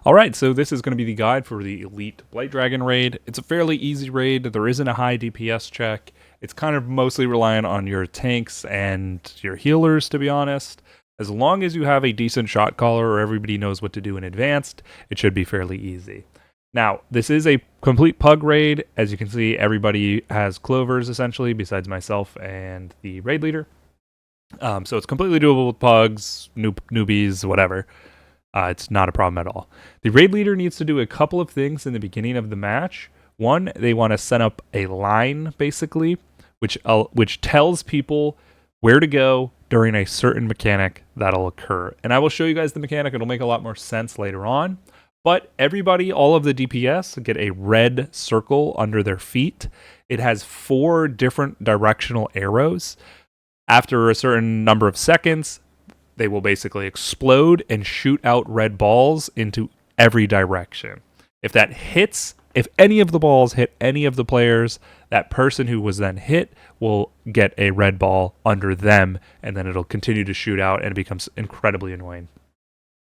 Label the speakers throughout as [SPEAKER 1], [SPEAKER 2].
[SPEAKER 1] Alright, so this is going to be the guide for the Elite Blight Dragon raid. It's a fairly easy raid. There isn't a high DPS check. It's kind of mostly reliant on your tanks and your healers, to be honest. As long as you have a decent shot caller or everybody knows what to do in advanced, it should be fairly easy. Now, this is a complete pug raid. As you can see, everybody has clovers, essentially, besides myself and the raid leader. So it's completely doable with pugs, newbies, whatever. It's not a problem at all. The raid leader needs to do a couple of things in the beginning of the match. One, they want to set up a line, basically, which tells people where to go during a certain mechanic that'll occur. And I will show you guys the mechanic. It'll make a lot more sense later on. But everybody, all of the DPS, get a red circle under their feet. It has 4 different directional arrows. After a certain number of seconds, they will basically explode and shoot out red balls into every direction. If any of the balls hit any of the players, that person who was then hit will get a red ball under them, and then it'll continue to shoot out, and it becomes incredibly annoying.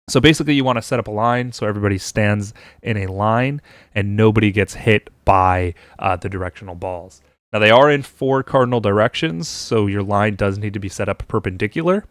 [SPEAKER 1] So basically, you want to set up a line so everybody stands in a line, and nobody gets hit by the directional balls. Now, they are in 4 cardinal directions, so your line does need to be set up perpendicular.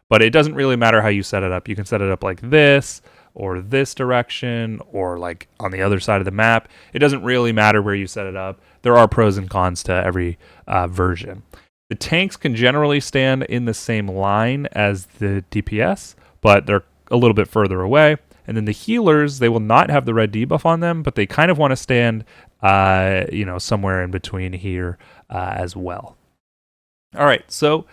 [SPEAKER 1] But it doesn't really matter how you set it up. You can set it up like this, or this direction, or like on the other side of the map. It doesn't really matter where you set it up. There are pros and cons to every version. The tanks can generally stand in the same line as the DPS, but they're a little bit further away. And then the healers, they will not have the red debuff on them, but they kind of want to stand, somewhere in between here as well. All right, so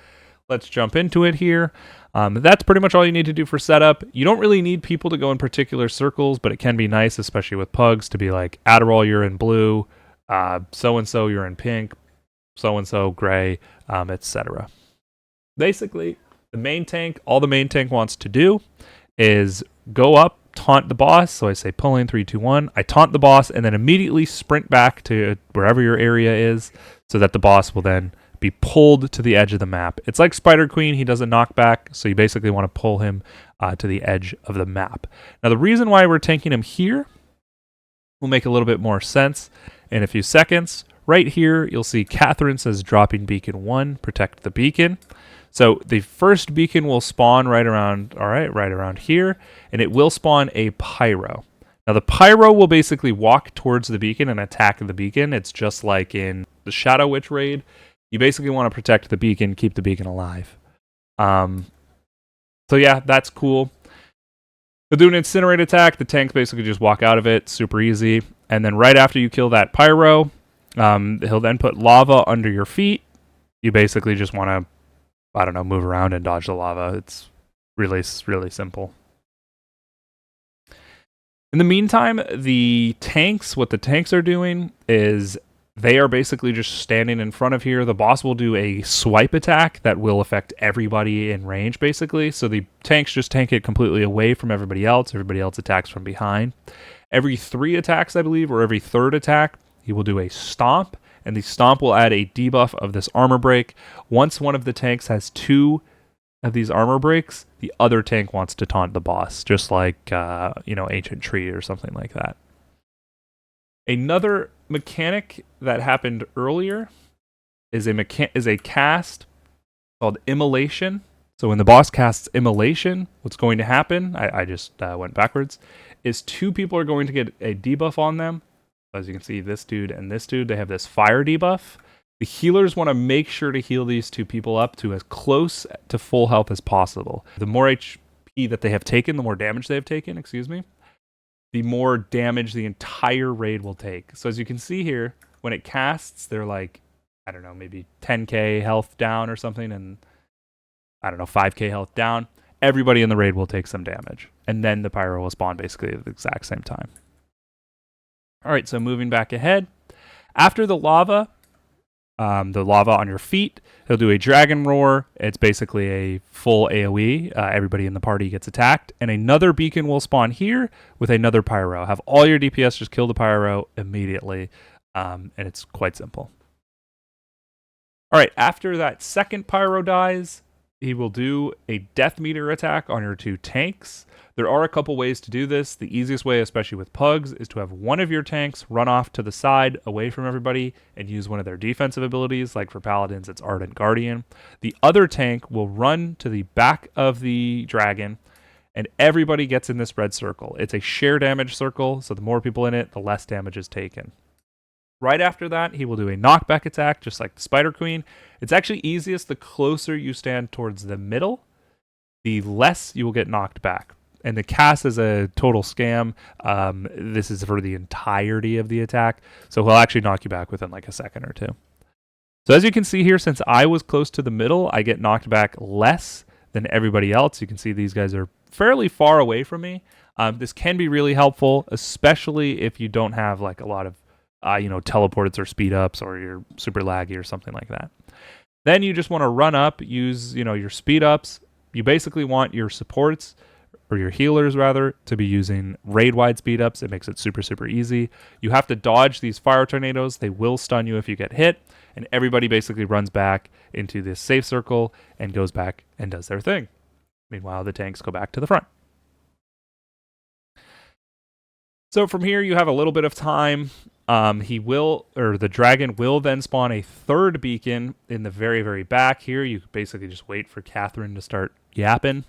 [SPEAKER 1] let's jump into it here. That's pretty much all you need to do for setup. You don't really need people to go in particular circles, but it can be nice, especially with pugs, to be like, Adderall, you're in blue, so-and-so, you're in pink, so-and-so, gray, etc. Basically, all the main tank wants to do is go up, taunt the boss. So I say pull in 3, 2, 1. I taunt the boss and then immediately sprint back to wherever your area is so that the boss will then be pulled to the edge of the map. It's like Spider Queen. He does a knockback, so you basically want to pull him to the edge of the map. Now, the reason why we're tanking him here will make a little bit more sense in a few seconds. Right here, you'll see Catherine says dropping beacon 1, protect the beacon. So the first beacon will spawn right around here, and it will spawn a pyro. Now, the pyro will basically walk towards the beacon and attack the beacon. It's just like in the Shadow Witch raid. You basically want to protect the beacon, keep the beacon alive. So yeah, that's cool. They'll do an incinerate attack. The tanks basically just walk out of it. Super easy. And then right after you kill that pyro, he'll then put lava under your feet. You basically just want to, move around and dodge the lava. It's really, really simple. In the meantime, what the tanks are doing is they are basically just standing in front of here. The boss will do a swipe attack that will affect everybody in range, basically. So the tanks just tank it completely away from everybody else. Everybody else attacks from behind. Every 3 attacks, I believe, or every 3rd attack, he will do a stomp. And the stomp will add a debuff of this armor break. Once one of the tanks has 2 of these armor breaks, the other tank wants to taunt the boss, just like, Ancient Tree or something like that. Another mechanic that happened earlier is a cast called Immolation. So when the boss casts Immolation, what's going to happen, I just went backwards, is 2 people are going to get a debuff on them. As you can see, this dude and this dude, they have this fire debuff. The healers want to make sure to heal these 2 people up to as close to full health as possible. The more HP that they have taken, the more damage they have taken, the more damage the entire raid will take. So as you can see here, when it casts, they're like, maybe 10k health down or something, and 5k health down. Everybody in the raid will take some damage. And then the pyro will spawn basically at the exact same time. All right, so moving back ahead. After the lava on your feet, he'll do a dragon roar. It's basically a full AoE. Everybody in the party gets attacked. And another beacon will spawn here with another pyro. Have all your DPS just kill the pyro immediately. And it's quite simple. All right, after that second pyro dies, he will do a death meter attack on your 2 tanks. There are a couple ways to do this. The easiest way, especially with pugs, is to have one of your tanks run off to the side away from everybody and use one of their defensive abilities. Like for paladins, it's Ardent Guardian. The other tank will run to the back of the dragon, and everybody gets in this red circle. It's a share damage circle, so the more people in it, the less damage is taken. Right after that, he will do a knockback attack, just like the Spider Queen. It's actually easiest the closer you stand towards the middle, the less you will get knocked back. And the cast is a total scam. This is for the entirety of the attack, so he'll actually knock you back within like a second or two. So as you can see here, since I was close to the middle, I get knocked back less than everybody else. You can see these guys are fairly far away from me. This can be really helpful, especially if you don't have like a lot of teleports or speed ups, or you're super laggy or something like that. Then you just want to run up, use your speed ups. You basically want your supports, or your healers rather, to be using raid wide speed ups. It makes it super, super easy. You have to dodge these fire tornadoes. They will stun you if you get hit, and everybody basically runs back into this safe circle and goes back and does their thing. Meanwhile, the tanks go back to the front. So from here, you have a little bit of time. The dragon will then spawn a third beacon in the very, very back here. You basically just wait for Catherine to start yapping.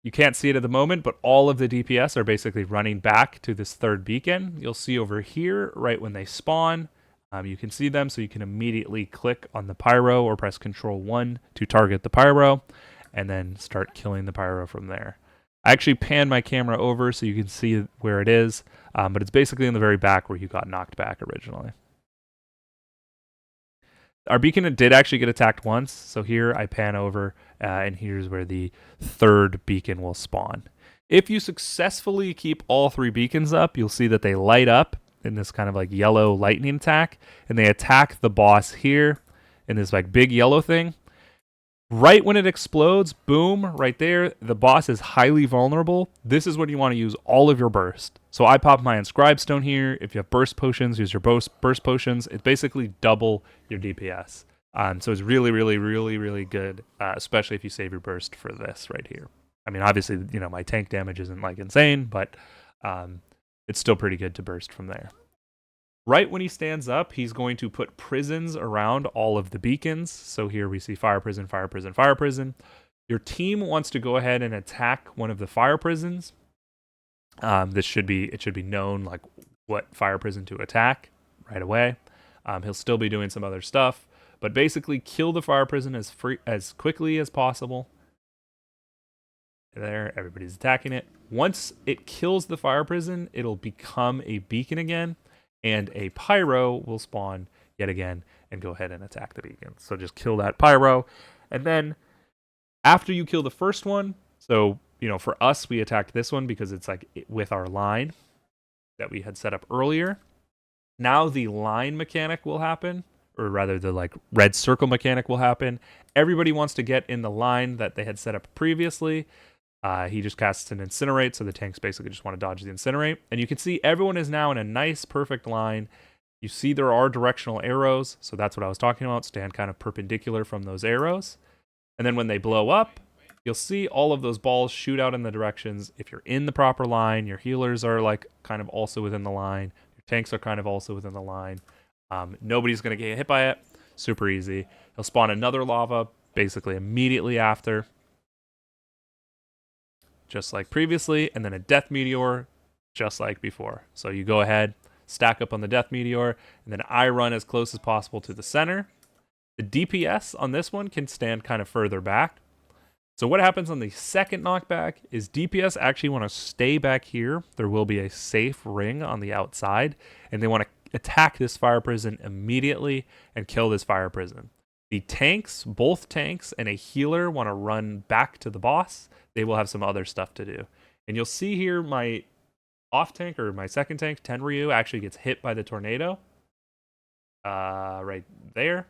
[SPEAKER 1] You can't see it at the moment, but all of the DPS are basically running back to this third beacon. You'll see over here, right when they spawn, you can see them, so you can immediately click on the pyro or press Control 1 to target the pyro, and then start killing the pyro from there. I actually panned my camera over so you can see where it is, but it's basically in the very back where you got knocked back originally. Our beacon did actually get attacked once, so here I pan over, and here's where the third beacon will spawn. If you successfully keep all 3 beacons up, you'll see that they light up in this kind of like yellow lightning attack, and they attack the boss here in this like big yellow thing. Right when it explodes, boom, right there, the boss is highly vulnerable. This is when you want to use all of your burst. So I pop my Inscribed Stone here. If you have burst potions, use your burst potions. It's basically double your DPS. So it's really, really, really, really good, especially if you save your burst for this right here. I mean, obviously, my tank damage isn't like insane, but it's still pretty good to burst from there. Right when he stands up, he's going to put prisons around all of the beacons. So here we see fire prison, fire prison, fire prison. Your team wants to go ahead and attack one of the fire prisons. It should be known like what fire prison to attack right away. He'll still be doing some other stuff, but basically kill the fire prison as quickly as possible. There, everybody's attacking it. Once it kills the fire prison, it'll become a beacon again, and a pyro will spawn yet again and go ahead and attack the beacon. So just kill that pyro. And then after you kill the first one, so, for us, we attacked this one because it's like with our line that we had set up earlier. Now the line mechanic will happen, or rather the like red circle mechanic will happen. Everybody wants to get in the line that they had set up previously. He just casts an Incinerate, so the tanks basically just want to dodge the Incinerate. And you can see everyone is now in a nice, perfect line. You see there are directional arrows, so that's what I was talking about. Stand kind of perpendicular from those arrows. And then when they blow up, you'll see all of those balls shoot out in the directions. If you're in the proper line, your healers are like kind of also within the line. Your tanks are kind of also within the line. Nobody's going to get hit by it. Super easy. He'll spawn another lava basically immediately after, just like previously, and then a death meteor just like before. So you go ahead, stack up on the death meteor, and then I run as close as possible to the center. The DPS on this one can stand kind of further back. So what happens on the second knockback is DPS actually want to stay back here. There will be a safe ring on the outside, and they want to attack this fire prison immediately and kill this fire prison. The tanks, both tanks and a healer, want to run back to the boss. They will have some other stuff to do. And you'll see here my off tank, or my second tank, Tenryu, actually gets hit by the tornado. Right there.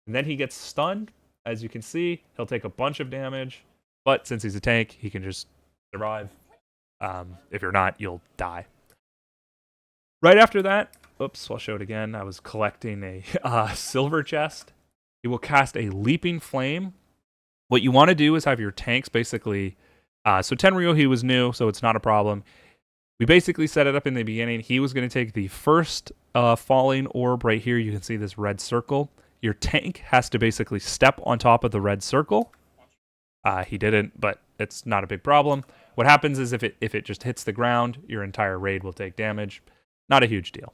[SPEAKER 1] And then he gets stunned. As you can see, he'll take a bunch of damage. But since he's a tank, he can just survive. If you're not, you'll die. Right after that, oops, I'll show it again. I was collecting a silver chest. He will cast a Leaping Flame What you want to do is have your tanks basically. So Tenryu, he was new, so it's not a problem. We basically set it up in the beginning. He was going to take the first falling orb right here. You can see this red circle. Your tank has to basically step on top of the red circle. He didn't, but it's not a big problem. What happens is if it just hits the ground, your entire raid will take damage. Not a huge deal.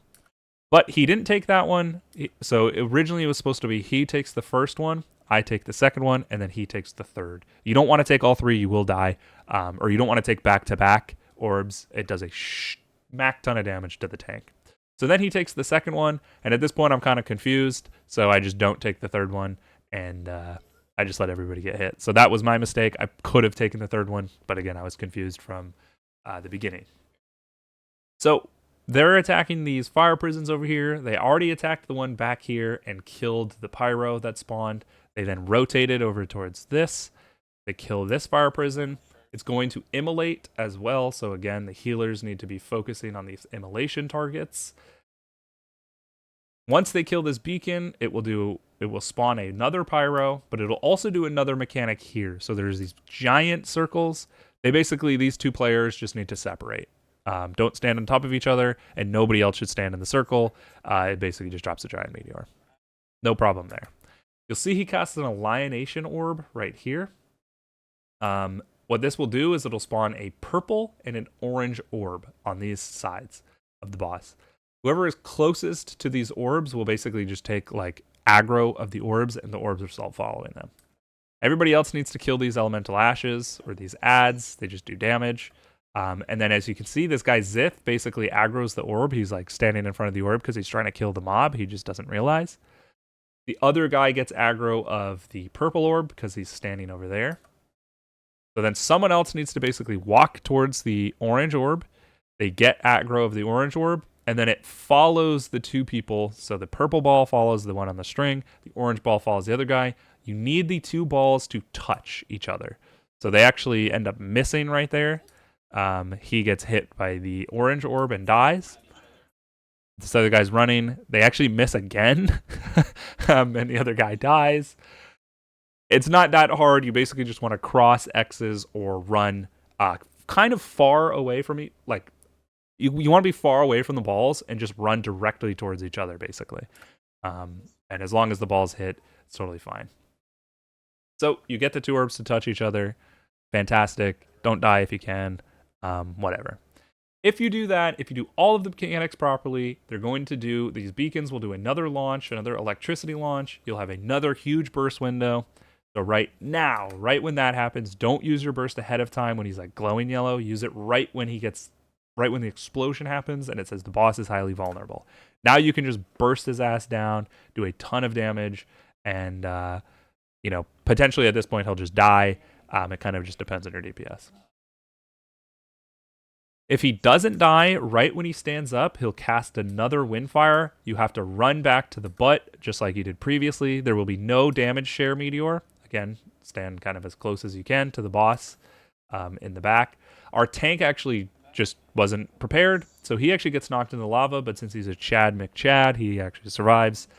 [SPEAKER 1] But he didn't take that one. So originally it was supposed to be he takes the first one, I take the second one, and then he takes the third. You don't want to take all three, you will die. Or you don't want to take back-to-back orbs. It does a smack ton of damage to the tank. So then he takes the second one, and at this point I'm kind of confused, so I just don't take the third one, and I just let everybody get hit. So that was my mistake. I could have taken the third one, but again, I was confused from the beginning. So they're attacking these fire prisons over here. They already attacked the one back here and killed the pyro that spawned. They then rotated over towards this. They kill this fire prison. It's going to immolate as well. So again, the healers need to be focusing on these immolation targets. Once they kill this beacon, it will spawn another pyro, but it'll also do another mechanic here. So there's these giant circles. These two players just need to separate. Don't stand on top of each other, and nobody else should stand in the circle. It basically just drops a giant meteor. No problem there. You'll see he casts an Alionation Orb right here. What this will do is it'll spawn a purple and an orange orb on these sides of the boss. Whoever is closest to these orbs will basically just take like aggro of the orbs, and the orbs are still following them. Everybody else needs to kill these elemental ashes or these ads. They just do damage. And then as you can see, this guy Zith basically aggroes the orb. He's like standing in front of the orb because he's trying to kill the mob. He just doesn't realize. The other guy gets aggro of the purple orb because he's standing over there. So then someone else needs to basically walk towards the orange orb. They get aggro of the orange orb, and then it follows the two people. So the purple ball follows the one on the string. The orange ball follows the other guy. You need the two balls to touch each other. So they actually end up missing right there. He gets hit by the orange orb and dies. This other guy's running. They actually miss again. And the other guy dies. It's not that hard. You basically just want to cross X's or run kind of far away from you. Like, you want to be far away from the balls and just run directly towards each other, basically. And as long as the balls hit, it's totally fine. So you get the two orbs to touch each other. Fantastic. Don't die if you can. Whatever. If you do that, if you do all of the mechanics properly, these beacons will do another launch, another electricity launch. You'll have another huge burst window. So right now, right when that happens, don't use your burst ahead of time when he's like glowing yellow. Use it right when the explosion happens and it says the boss is highly vulnerable. Now you can just burst his ass down, do a ton of damage, and potentially at this point he'll just die. It kind of just depends on your DPS. If he doesn't die right when he stands up, he'll cast another Windfire. You have to run back to the butt, just like you did previously. There will be no damage share meteor. Again, stand kind of as close as you can to the boss in the back. Our tank actually just wasn't prepared, so he actually gets knocked in the lava, but since he's a Chad McChad, he actually survives.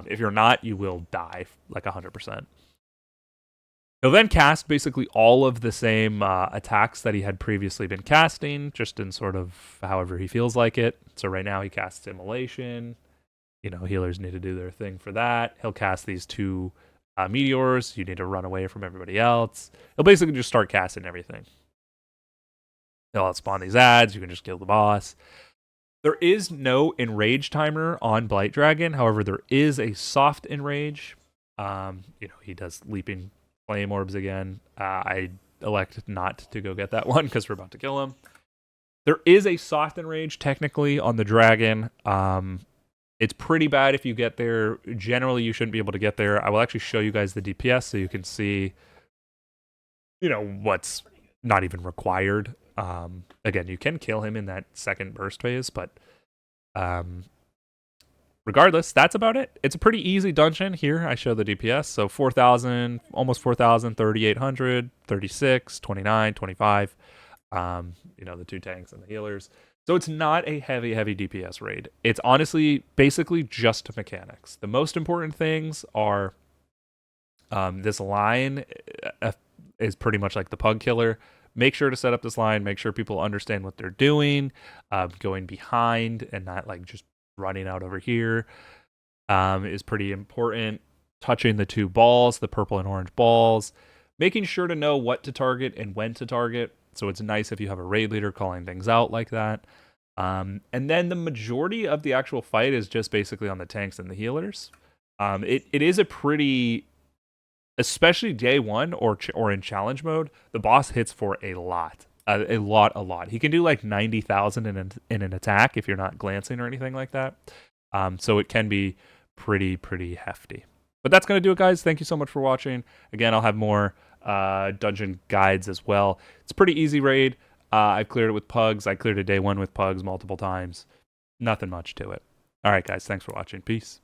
[SPEAKER 1] If you're not, you will die like 100%. He'll then cast basically all of the same attacks that he had previously been casting, just in sort of however he feels like it. So right now he casts Immolation. Healers need to do their thing for that. He'll cast these two meteors. You need to run away from everybody else. He'll basically just start casting everything. He'll outspawn these ads. You can just kill the boss. There is no enrage timer on Blight Dragon. However, there is a soft enrage. He does leaping flame orbs again. I elect not to go get that one because we're about to kill him. There is a soft enrage technically on the dragon. It's pretty bad if you get there. Generally, you shouldn't be able to get there. I will actually show you guys the DPS so you can see, what's not even required. Again, you can kill him in that second burst phase, but regardless, that's about it. It's a pretty easy dungeon. Here, I show the DPS. So 4,000, almost 4,000, 3,800, 36, 29, 25. The two tanks and the healers. So it's not a heavy DPS raid. It's honestly basically just mechanics. The most important things are This line is pretty much like the pug killer. Make sure to set up this line. Make sure people understand what they're doing, going behind and not like just running out over here is pretty important. Touching the two balls, the purple and orange balls, making sure to know what to target and when to target. So it's nice if you have a raid leader calling things out like that. And then the majority of the actual fight is just basically on the tanks and the healers. It is a pretty, especially day one or in challenge mode, the boss hits for a lot. A lot. He can do like 90,000 in an attack if you're not glancing or anything like that. So it can be pretty hefty. But that's going to do it, guys. Thank you so much for watching. Again, I'll have more dungeon guides as well. It's a pretty easy raid. I cleared it with pugs. I cleared it day one with pugs multiple times. Nothing much to it. All right, guys. Thanks for watching. Peace.